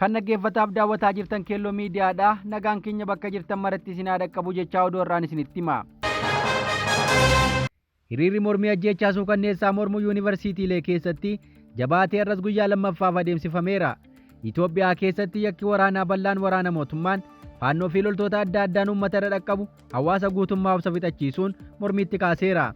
Kan dhaggeeffataaf daawwataa jirtan Keelloo Miidiyaadha. Nagaan keenya bakka jirtan maratti isin haa dhaqqabu jechaa oduu irraan isinitti hima. Hiriirri mormii ajjeechaa suukanneessaa mormuu yuunivarsiitiilee keessatti jabaatee har'as guyyaa lammaffaaf adeemsifameera. Itoophiyaa keessatti yakki waraanaa bal'aan waraana mootummaan faannoo fi loltoota adda addaan uummata irra dhaqqabu hawaasa guutummaa obsa fixachiisuun mormiitti kaaseera.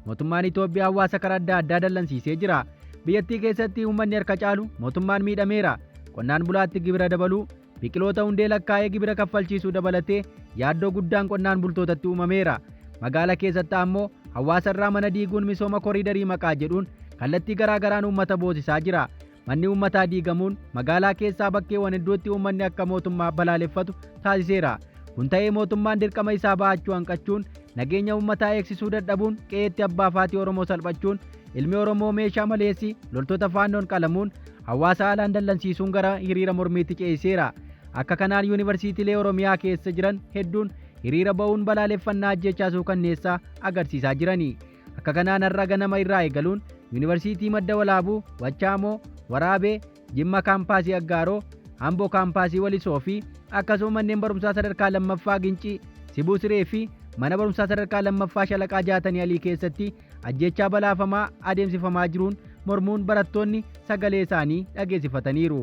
Mootummaan Itoophiyaa hawaasa karaa adda addaa dallansiisee jira. Biyyattii keessatti uummanni harka caalu mootummaan miidhameera. Qonnaan bulaatti gibira dabaluu, biqiloota hundee lakkaa'ee gibira kaffalchiisuu dabalatee yaaddoo guddaan qonnaan bultootatti uumameera. Magaalaa keessatti ammoo hawaasa irraa mana diiguun misooma koriidarii maqaa jedhuun kallattii garaa garaan uummata boosisaa jira. Manni uummataa diigamuun magaalaa keessaa bakkeewwan hedduutti uummanni akka mootummaa balaaleffatu taasiseera. Kun ta'ee mootummaan dirqama isaa ba'achuu hanqachuun nageenya uummataa eegsisuu dadhabuun qe'eetti abbaa faatii Oromoo salphachuun ilmi Oromoo meeshaa maleessi loltoota faannoon qalamuun hawaasa haalaan dallansiisuun gara hiriira mormiitti ce'iseera. Akka kanaan yuunivarsiitiilee Oromiyaa keessa jiran hedduun hiriira ba'uun balaaleffannaa ajjeechaa suukanneessaa agarsiisaa jirani. Akka kanaan har'a ganama irraa eegaluun yuunivarsiitii Madda Walaabuu, Wachaamoo, Waraabee, Jimma kaampaasii Aggaaroo, Amboo kaampaasii Walisoo fi akkasuma manneen barumsaa sadarkaa lammaffaa Gincii, Sibuu Siree fi mana barumsaa sadarkaa lammaffaa Shalaqaa Jaatanii Alii keessatti ajjeechaa balaafamaa adeemsifamaa jiruun mormuun barattoonni sagalee isaanii dhageessifataniiru.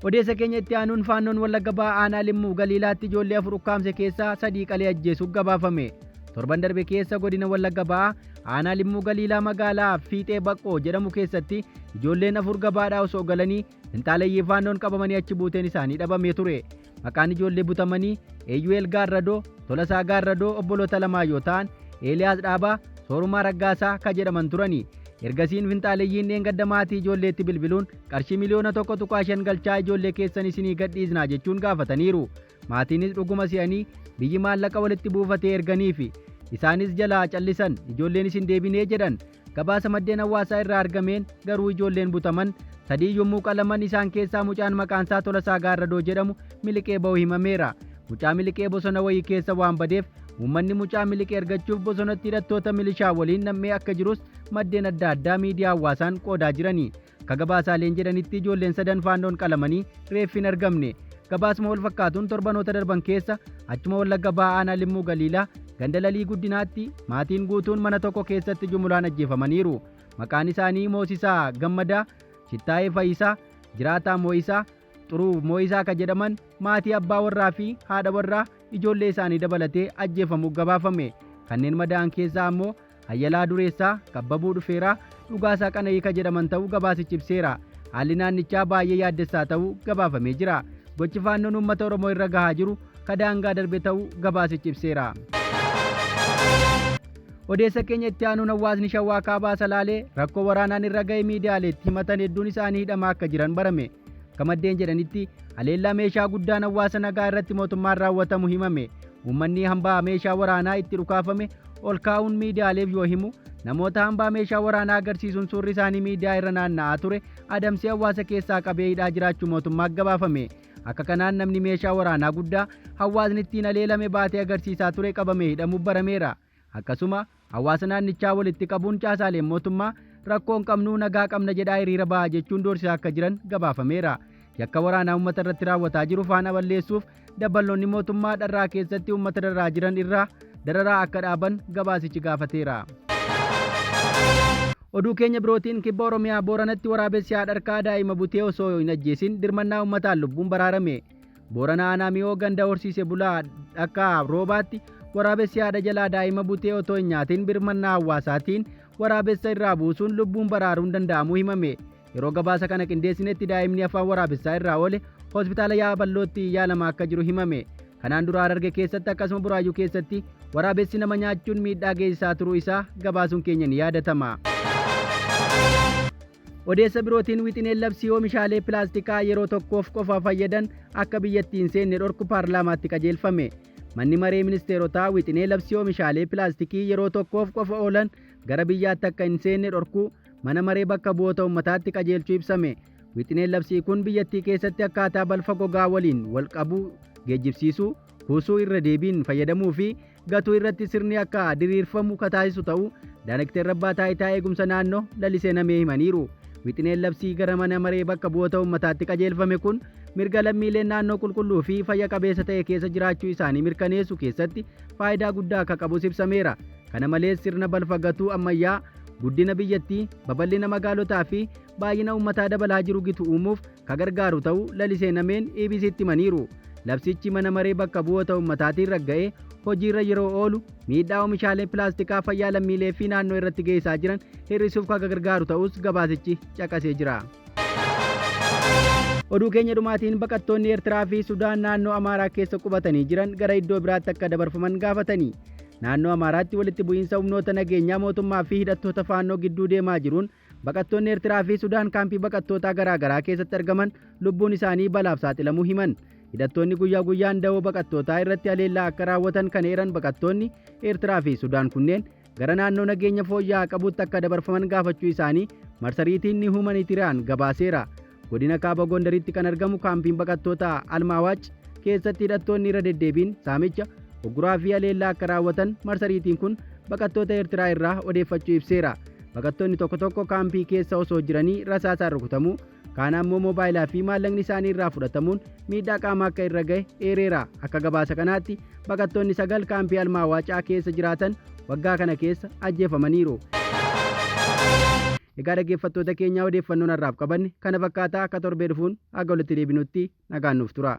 Odeessa keenya itti aanuun faannoon Wallagga Ba'aa aanaa Limmuu Galiilaatti ijoollee 4 ukkaamse keessaa 3 qalee ajjeesuuf gabaafame. Torban darbe keessa godina Wallagga Ba'aa aanaa Limmuu Galiilaa magaalaa Fiixee Baqqoo jedhamu keessatti ijoolleen 4 gabaadhaa osoo galanii finxaaleeyyii faannoon qabamanii achi buuteen isaanii dhabamee ture. Maqaan ijoollee butamanii Eeyyu'eel Gaarradoo, Tolasaa Gaarradoo obboloota lamaa yoo ta'an Eeliyaas Dhaabaa, Soorumaa Raggaasaa ka jedhaman turani. Ergasiin finxaaleeyyiin dheengadda maatii ijoolleetti bilbiluun qarshii miliyoona 1.5 galchaa ijoollee keessan isinii gadhiisnaa jechuun gaafataniiru. Maatiinis dhuguma si'anii biyyi maallaqa walitti buufatee erganiifi isaanis jalaa callisan ijoolleen isin deebinee jedhan. Gabaasa maddeen hawaasaa irraa argameen garuu ijoolleen butaman 3 yommuu qalaman isaan keessaa mucaan maqaansaa Tolasaa Gaarradoo jedhamu miliqee ba'uu himameera. Mucaa miliqee bosona wayii keessa waan badeef uummanni mucaa miliqee argachuuf bosonatti hidhattoota milishaa waliin nammee akka jirus maddeen adda addaa miidiyaa hawaasaan qoodaa jirani. Akka gabaasaaleen jedhanitti ijoolleen 3 faannoon qalamanii reeffi hin argamne. Gabaasuma wal fakkaatuun torbanoota darban keessa achuma Wallagga Ba'aa aanaa Limmuu Galiilaa ganda Lalii Guddinaatti maatiin guutuun mana tokko keessatti jumulaan ajjeefamaniiru. Maqaan isaanii Moosisaa Gammadaa, Shittaayee Fayisaa, Jiraataa Mooyisaa, Xuruu Mooyisaa ka jedhaman maatii abbaa warraa fi haadha warraa ijoollee isaanii dabalatee ajjeefamuuf gabaafame. Kanneen madaa'an keessaa ammoo Hayyalaa Dureessaa, Kabbabuu Dhufeeraa, Dhugaasaa Qana'ii ka jedhaman ta'uu gabaasichi ibseera. Haalli naannichaa baay'ee yaaddessaa ta'uu gabaafamee jira. Gochi faannoon uummata Oromoo irra gahaa jiru ka daangaa darbe ta'uu gabaasichi ibseera. Odeessa keenya itti aanuun hawaasni Shawaa Kaabaa Salaalee rakkoo waraanaan irra ga'e miidiyaaleetti himatan hedduun isaanii hidhamaa akka jiran barame. Akka maddeen jedhanitti haleellaa meeshaa guddaan hawaasa nagaa irratti mootummaan raawwatamu himame. Uummanni hambaa meeshaa waraanaa itti dhukaafame ol kaa'uun miidiyaaleef yoo himu namoota hambaa meeshaa waraanaa agarsiisuun suurri isaanii miidiyaa irra naanna'aa ture adamsee hawaasa keessaa qabee hidhaa jiraachuu mootummaa gabaafame. Akka kanaan namni meeshaa waraanaa guddaa hawaasni ittiin haleelame baatee agarsiisaa ture qabamee hidhamuuf barameera. Akkasuma hawaasa naannichaa walitti qabuun caasaaleen mootummaa rakkoon qabnuu nagaa qabna jedhaa hiriira ba'aa jechuun doorsisaa akka jiran gabaafameera. Yakka waraanaa uummata irratti raawwataa jiru faana balleessuuf dabballoonni mootummaa dharraa keessatti uummata darraa jiran irraa dararaa akka dhaaban gabaasichi gaafateera. Oduu keenya birootiin kibba Oromiyaa Booranatti waraabessi haadharkaa daa'ima butee osoo hin ajjeesin dirmannaa uummataan lubbuun baraarame. Boorana aanaa Miyoo ganda horsiise bulaa dhakkaa roobaatti waraabessi haadha jalaa daa'ima butee otoo hin nyaatin birmannaa hawaasaatiin waraabessa irraa buusuun lubbuun baraaruun danda'amuu himame. Yeroo gabaasa kana qindeessinetti daa'imni afaan waraabessaa irraa oole hospitaala Yaaballootti yaalamaa akka jiru himame. Kanaan dura Hararge keessatti akkasuma Buraayyuu keessatti waraabessi nama nyaachuun miidhaa geessisaa turuu isaa gabaasuun keenya ni yaadatama. Odeessa birootiin wixineen labsii oomishaalee pilaastikaa yeroo tokkoof qofa fayyadan akka biyyattii hin seenne dhorku paarlaamaatti qajeelfame. Manni maree ministeerotaa wixinee labsii oomishaalee pilaastikii yeroo tokkoof qofa oolan gara biyyaatti akka hin seenne dhorku mana maree bakka bu'oota uummataatti qajeelchuu ibsame. Wixineen labsii kun biyyattii keessatti akkaataa balfa gogaa waliin wal qabuu geejjibsiisuu, kuusuu irra deebiin fayyadamuu fi gatuu irratti sirni akka diriirfamu taasisu ta'uu Daayrekteerri Abbaa Taayitaa Eegumsa Naannoo Lalisee Namee himaniiru. Wixineen labsii gara mana maree bakka bu'oota uummataatti qajeelfame kun mirga lammiileen naannoo qulqulluu fi fayya qabeessa ta'e keessa jiraachuu isaanii mirkaneessu keessatti faayidaa guddaa akka qabus ibsameera. Kana malees sirna balfa gatuu ammayyaa guddina biyyattii, babal'ina magaalotaa fi baay'ina uummataa dabalaa jiru gitu uumuuf ka gargaaru ta'uu laliseenameen EBC'tti himaniiru. Labsichi mana maree bakka bu'oota uummataatiin ragga'ee hojiirra yeroo oolu miidhaa oomishaalee pilaastikaa fayyaa lammiilee fi naannoo irratti geessaa jiran hir'isuuf kan gargaaru ta'us gabaasichi caqasee jira. Oduu keenya dhumaatiin baqattoonni Eertiraa fi Sudaan naannoo Amaaraa keessa qubatanii jiran gara iddoo biraatti akka dabarfaman gaafatanii. Naannoo Amaaraatti walitti bu'iinsa humnoota nageenyaa mootummaa fi hidhattoota faannoo gidduu deemaa jiruun baqattoonni Eertiraa fi Sudaan kaampii baqattootaa garaagaraa keessatti argaman lubbuun isaanii balaaf saaxilamuu himan. Hidhattoonni guyyaa guyyaan da'oo baqattootaa irratti haleellaa akka raawwatan kan eeran baqattoonni Eertiraa fi Sudaan kunneen gara naannoo nageenya fooyya'aa qabutti akka dabarfaman gaafachuu isaanii marsariitiin ni humanitarian gabaaseera. Godina Kaaba Gondaritti kan argamu kaampiin baqattootaa Almaawaach keessatti hidhattoonni irra deddeebiin saamicha, uguraa fi haleellaa akka raawwatan marsariitiin kun baqattoota Eertiraa irraa odeeffachuu ibseera. Baqattoonni tokko tokko kaampii keessa osoo jiranii rasaasaan rukutamuu, kaan ammoo moobaayilaa fi maallaqni isaanii irraa fudhatamuun miidhaa qaamaa akka irra gahe eereera. Akka gabaasa kanaatti baqattoonni 9 kaampii Almaawaachaa keessa jiraatan waggaa kana keessa ajjeefamaniiru. Egaa dhaggeeffattoota keenyaa odeeffannoon har'aaf qabanne kana fakkaataa akka torbee dhufuun akka walitti deebinutti nagaan nuuf tura.